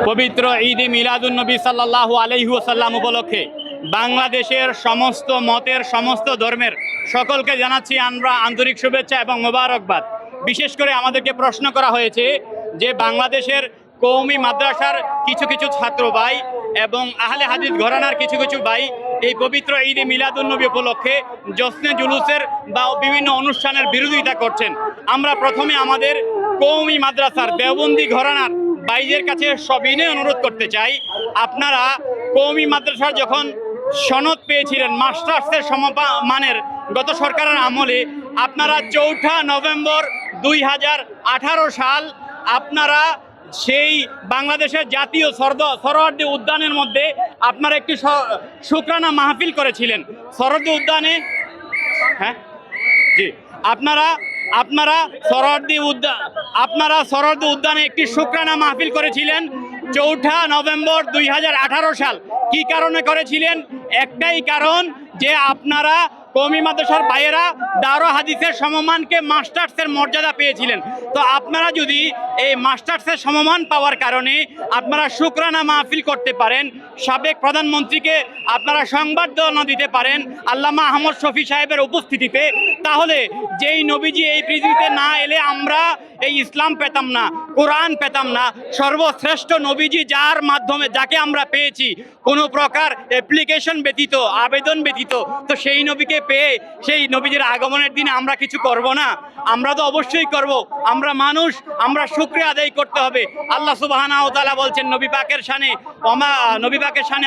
পবিত্র ঈদে মিলাদুন্নবী সাল্লাল্লাহু আলাইহি ওয়াসাল্লাম উপলক্ষে বাংলাদেশের সমস্ত মতের সমস্ত ধর্মের সকলকে জানাচ্ছি আমরা আন্তরিক শুভেচ্ছা এবং মোবারকবাদ। বিশেষ করে আমাদেরকে প্রশ্ন করা হয়েছে যে বাংলাদেশের কওমি মাদ্রাসার কিছু কিছু ছাত্র ভাই এবং আহলে হাদিস ঘরানার কিছু কিছু ভাই এই পবিত্র ঈদে মিলাদুন্নবী উপলক্ষে জশ্নে জুলুসের বা বিভিন্ন অনুষ্ঠানের বিরোধিতা করছেন। আমরা প্রথমে আমাদের কওমি মাদ্রাসার দেওবন্দি ঘরানার ভাইদের কাছে সবিনয় অনুরোধ করতে চাই, আপনারা কওমি মাদ্রাসার যখন সনদ পেয়েছিলেন মাস্টার্সের সমমানের গত সরকারের আমলে, আপনারা 4 নভেম্বর 2018 সাল আপনারা সেই বাংলাদেশের জাতীয় সরোয়ার্দী উদ্যানের মধ্যে আপনারা একটি শুকরানা মাহফিল করেছিলেন সরোয়ার্দী উদ্যানে। হ্যাঁ জি, আপনারা সরোয়ার্দী উদ্যানে একটি শুকরানা মাহফিল করেছিলেন 4 নভেম্বর 2018 সাল। কি কারণে করেছিলেন? একটাই কারণ যে আপনারা কওমি মাদ্রাসার ভাইয়েরা দারুল হাদিসের সমমানকে মাস্টার্সের মর্যাদা পেয়েছিলেন। তো আপনারা যদি এই মাস্টার্সের সমমান পাওয়ার কারণে আপনারা শুকরানা মাহফিল করতে পারেন, সাবেক প্রধানমন্ত্রীকে আপনারা সংবর্ধনা দিতে পারেন আল্লামা আহমদ শফি সাহেবের উপস্থিতিতে, তাহলে যেই নবীজি এই পৃথিবীতে না এলে আমরা এই ইসলাম পেতাম না, কোরআন পেতাম না। সর্বশ্রেষ্ঠ নবীজি যার মাধ্যমে যাকে আমরা পেয়েছি কোনো প্রকার অ্যাপ্লিকেশন ব্যতীত, আবেদন ব্যতীত, তো সেই নবীকে পেয়ে সেই নবীজির আগমনের দিনে আমরা কিছু করব না? আমরা তো অবশ্যই করব। আমরা মানুষ, আমরা শুকরিয়া আদায় করতে হবে। আল্লাহ সুবহানাহু ওয়া তাআলা বলছেন নবী পাকের শানে,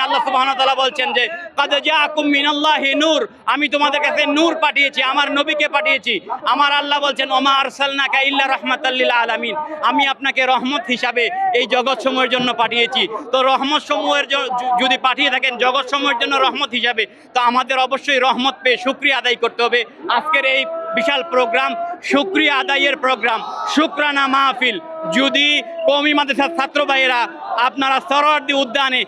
আল্লাহ সুবহানাহু ওয়া তাআলা বলছেন যে কাদ জাআকুম মিনাল্লাহি নূর, আমি তোমাদের কাছে নূর পাঠিয়েছি, আমার নবীকে পাঠিয়েছি। আমার আল্লাহ বলছেন ওমা আরসালনাকা ইল্লা রাহমাতাল লিল আলামিন, আমি আপনাকে রহমত হিসাবে এই জগৎসমূহের জন্য পাঠিয়েছি। তো রহমত সমূহের যদি পাঠিয়ে থাকেন জগৎ সমূহের জন্য রহমত হিসাবে, তো আমাদের অবশ্যই রহমত পেয়ে শুকরিয়া আদায় করতে হবে। আজকের এই বিশাল প্রোগ্রাম শুকরিয়া আদায়ের প্রোগ্রাম, শুকরানা মাহফিল। যদি কওমি মাদ্রাসার ছাত্র ভাইয়েরা আপনারা সরোয়ার্দী উদ্যানে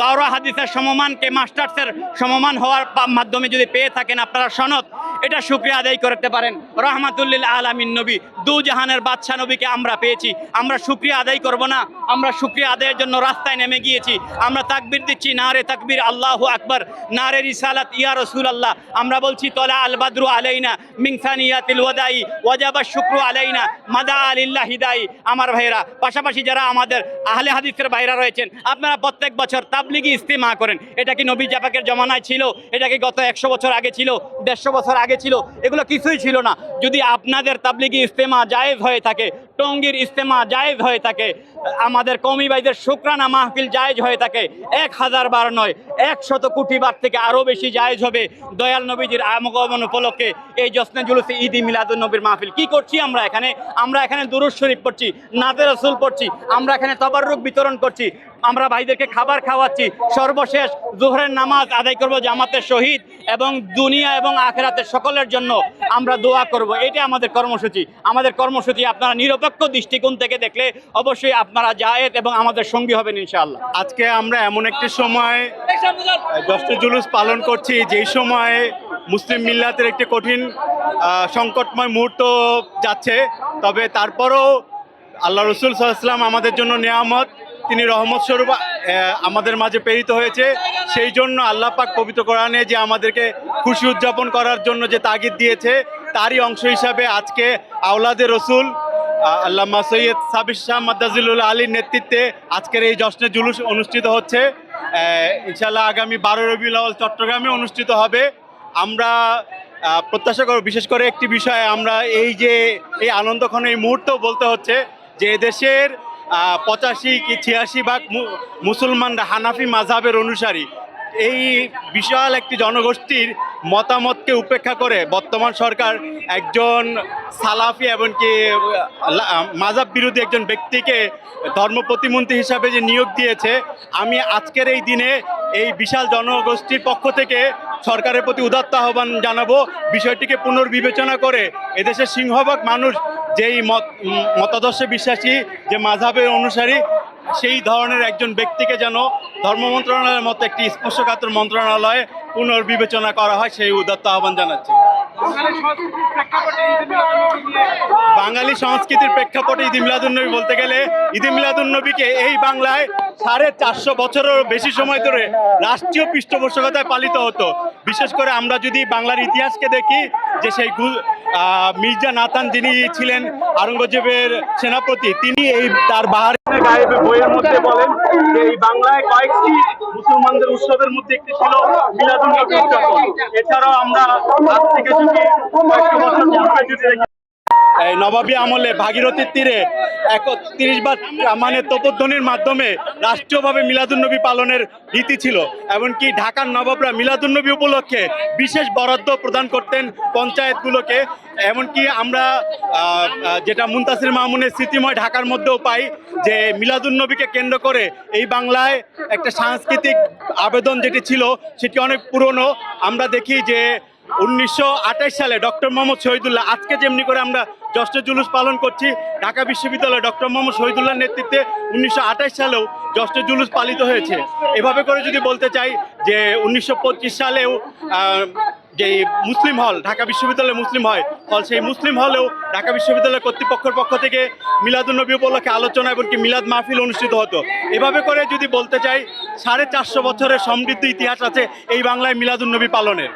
দারুল হাদিসের সমমানকে মাস্টার্সের সমমান হওয়ার মাধ্যমে যদি পেয়ে থাকেন আপনারা সনদ, এটা শুকরিয়া আদায় করতে পারেন। রহমাতুল্লিল আলামিন নবী, দু জাহানের বাদশা নবীকে আমরা পেয়েছি, আমরা শুকরিয়া আদায় করব না? আমরা শুকরিয়া আদায়ের জন্য রাস্তায় নেমে গিয়েছি, আমরা তাকবীর দিচ্ছি, নারে তাকবীর আল্লাহু আকবার, নারে রিসালাত ইয়া রাসূলুল্লাহ। আমরা বলছি তলা আল বাদরু আলাইনা মিন সানিয়াতিল ওয়াদাই ওয়াজাবা শুকরু আলাইনা মাদা আলিল্লাহি দাই। আমার ভাইরা, পাশাপাশি যারা আমাদের আহলে হাদিসের ভাইরা রয়েছেন, আপনারা প্রত্যেক বছর তাবলিগি ইজতিমা করেন। এটা কি নবী জাপাকের জমানায় ছিল? এটা কি গত 100 বছর আগে ছিল, 150 বছর আগে ছিল? এগুলো কিছুই ছিল না। যদি আপনাদের তাবলিগি ইজতেমা জায়েজ হয়ে থাকে, টঙ্গীর ইজতেমা জায়েজ হয়ে থাকে, আমাদের কওমি ভাইদের শুকরানা মাহফিল জায়েজ হয়ে থাকে, 1000 বার নয় 100 কোটি বার থেকে আরও বেশি জায়েজ হবে দয়াল নবীজির আগমন উপলক্ষে এই জশ্নে জুলুসে ঈদ মিলাদুন্নবীর মাহফিল। কি করছি আমরা এখানে? আমরা এখানে দুরূদ শরীফ পড়ছি, নাতে রাসূল পড়ছি, আমরা এখানে তাবাররুক বিতরণ করছি, আমরা ভাইদেরকে খাবার খাওয়াচ্ছি। সর্বশেষ জোহরের নামাজ আদায় করব জামাতের সহিত এবং দুনিয়া এবং আখিরাতের সকলের জন্য আমরা দোয়া করব। এটা আমাদের কর্মসূচি। আমাদের কর্মসূচি আপনারা নিরপেক্ষ দৃষ্টিকোণ থেকে দেখলে অবশ্যই আপনারা জায়েজ এবং আমাদের সঙ্গী হবেন ইনশাআল্লাহ। আজকে আমরা এমন একটি সময় জশ্নে জুলুস পালন করছি যেই সময় মুসলিম মিল্লাতের একটি কঠিন সংকটময় মুহূর্ত যাচ্ছে, তবে তারপরও আল্লাহ রসুল সাল্লাল্লাহু আলাইহি ওয়াসাল্লাম আমাদের জন্য নিয়ামত, তিনি রহমত স্বরূপ আমাদের মাঝে প্রেরিত হয়েছে। সেই জন্য আল্লাহ পাক পবিত্র কোরআনে যে আমাদেরকে খুশি উদযাপন করার জন্য যে তাগিদ দিয়েছে, তারই অংশ হিসাবে আজকে আওলাদে রসুল আল্লামা সৈয়দ সাবির শাহ মাদ্দাজিলুল আলীর নেতৃত্বে আজকের এই জশ্নে জুলুস অনুষ্ঠিত হচ্ছে। ইনশাআল্লাহ আগামী 12 রবিউল আউয়াল চট্টগ্রামে অনুষ্ঠিত হবে। আমরা প্রত্যাশা করব, বিশেষ করে একটি বিষয়ে আমরা এই যে এই আনন্দক্ষণ এই মুহূর্ত বলতে হচ্ছে যে দেশের 85 কি 86 ভাগ মুসলমানরা হানাফি মাযহাবের অনুসারী। এই বিশাল একটি জনগোষ্ঠীর মতামতকে উপেক্ষা করে বর্তমান সরকার একজন সালাফি এমনকি মাযহাব বিরোধী একজন ব্যক্তিকে ধর্ম প্রতিমন্ত্রী হিসাবে যে নিয়োগ দিয়েছে, আমি আজকের এই দিনে এই বিশাল জনগোষ্ঠীর পক্ষ থেকে সরকারের প্রতি উদাত্ত আহ্বান জানাবো, বিষয়টিকে পুনর্বিবেচনা করে এদেশের সিংহভাগ মানুষ যেই মতাদর্শে বিশ্বাসী, যে মাযহাবের অনুসারী, সেই ধরনের একজন ব্যক্তিকে যেন ধর্ম মন্ত্রণালয়ের মতো একটি স্পর্শকাতর মন্ত্রণালয়ে পুনর্বিবেচনা করা হয়, সেই উদাত্ত আহ্বান জানাচ্ছি। বাঙালি সংস্কৃতির প্রেক্ষাপটে ঈদ মিলাদুন্নবী বলতে গেলে ঈদ মিলাদুন্নবীকে এই বাংলায় 450 বছরেরও বেশি সময় ধরে রাষ্ট্রীয় পৃষ্ঠপোষকতায় পালিত হতো। বিশেষ করে আমরা যদি বাংলার ইতিহাসকে দেখি যে সেই মির্জা নাতান যিনি ছিলেন আওরঙ্গজেবের সেনাপতি, তিনি এই তার বাহার গায়েবে বইয়ের মধ্যে বলেন যে এই বাংলায় কয়েকটি মুসলমানদের উৎসবের মধ্যে একটি ছিল মিলাদুন নবী উদযাপন। এছাড়াও আমরা আজ থেকে যদি কয়েকশো বছর পূর্বে যদি দেখি, এই নবাবী আমলে ভাগীরথীর তীরে 31 বার মানে তোপধ্বনির মাধ্যমে রাষ্ট্রীয়ভাবে মিলাদুন্নবী পালনের রীতি ছিল। এমনকি ঢাকার নবাবরা মিলাদুন্নবী উপলক্ষে বিশেষ বরাদ্দ প্রদান করতেন পঞ্চায়েতগুলোকে। এমনকি আমরা যেটা মুনতাসির মামুনের স্মৃতিময় ঢাকার মধ্যেও পাই যে মিলাদুন্নবীকে কেন্দ্র করে এই বাংলায় একটা সাংস্কৃতিক আবেদন যেটি ছিল সেটি অনেক পুরনো। আমরা দেখি যে 1928 সালে ডক্টর মোহাম্মদ শহীদুল্লাহ, আজকে যেমনি করে আমরা জশ্নে জুলুস পালন করছি, ঢাকা বিশ্ববিদ্যালয়ে ডক্টর মোহাম্মদ শহীদুল্লাহর নেতৃত্বে 1928 সালেও জশ্নে জুলুস পালিত হয়েছে। এভাবে করে যদি বলতে চাই যে 1925 সালেও যে মুসলিম হল, ঢাকা বিশ্ববিদ্যালয়ে মুসলিম হল, সেই মুসলিম হলেও ঢাকা বিশ্ববিদ্যালয় কর্তৃপক্ষের পক্ষ থেকে মিলাদুন্নবী উপলক্ষে আলোচনা এমনকি মিলাদ মাহফিল অনুষ্ঠিত হতো। এভাবে করে যদি বলতে চাই 450 বছরের সমৃদ্ধ ইতিহাস আছে এই বাংলায় মিলাদুন্নবী পালনের।